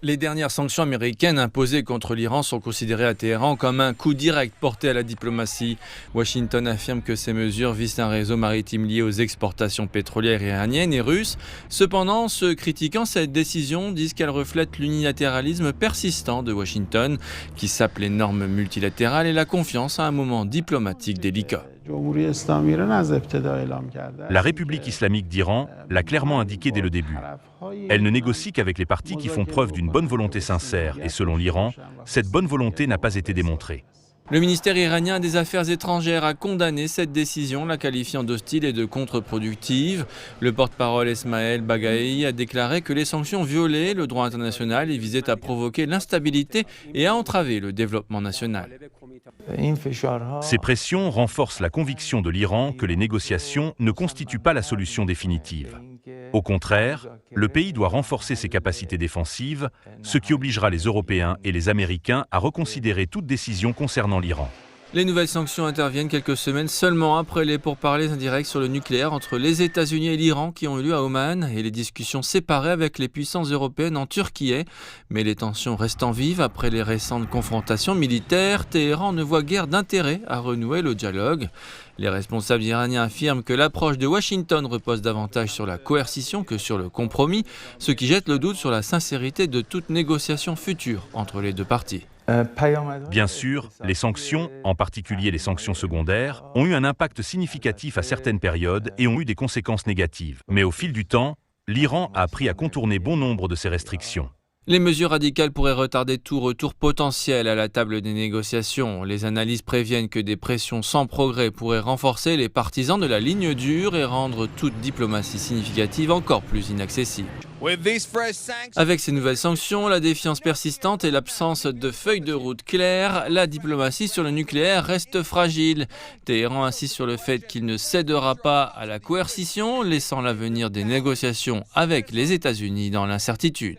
Les dernières sanctions américaines imposées contre l'Iran sont considérées à Téhéran comme un coup direct porté à la diplomatie. Washington affirme que ces mesures visent un réseau maritime lié aux exportations pétrolières iraniennes et russes. Cependant, ceux critiquant cette décision disent qu'elle reflète l'unilatéralisme persistant de Washington, qui sape les normes multilatérales et la confiance à un moment diplomatique délicat. La République islamique d'Iran l'a clairement indiqué dès le début. Elle ne négocie qu'avec les partis qui font preuve d'une bonne volonté sincère et selon l'Iran, cette bonne volonté n'a pas été démontrée. Le ministère iranien des Affaires étrangères a condamné cette décision, la qualifiant d'hostile et de contre-productive. Le porte-parole Esmaël Baghaei a déclaré que les sanctions violaient le droit international et visaient à provoquer l'instabilité et à entraver le développement national. Ces pressions renforcent la conviction de l'Iran que les négociations ne constituent pas la solution définitive. Au contraire, le pays doit renforcer ses capacités défensives, ce qui obligera les Européens et les Américains à reconsidérer toute décision concernant l'Iran. Les nouvelles sanctions interviennent quelques semaines seulement après les pourparlers indirects sur le nucléaire entre les États-Unis et l'Iran qui ont eu lieu à Oman et les discussions séparées avec les puissances européennes en Turquie. Mais les tensions restant vives après les récentes confrontations militaires, Téhéran ne voit guère d'intérêt à renouer le dialogue. Les responsables iraniens affirment que l'approche de Washington repose davantage sur la coercition que sur le compromis, ce qui jette le doute sur la sincérité de toute négociation future entre les deux parties. Bien sûr, les sanctions, en particulier les sanctions secondaires, ont eu un impact significatif à certaines périodes et ont eu des conséquences négatives. Mais au fil du temps, l'Iran a appris à contourner bon nombre de ces restrictions. Les mesures radicales pourraient retarder tout retour potentiel à la table des négociations. Les analyses préviennent que des pressions sans progrès pourraient renforcer les partisans de la ligne dure et rendre toute diplomatie significative encore plus inaccessible. Avec ces nouvelles sanctions, la défiance persistante et l'absence de feuille de route claire, la diplomatie sur le nucléaire reste fragile. Téhéran insiste sur le fait qu'il ne cédera pas à la coercition, laissant l'avenir des négociations avec les États-Unis dans l'incertitude.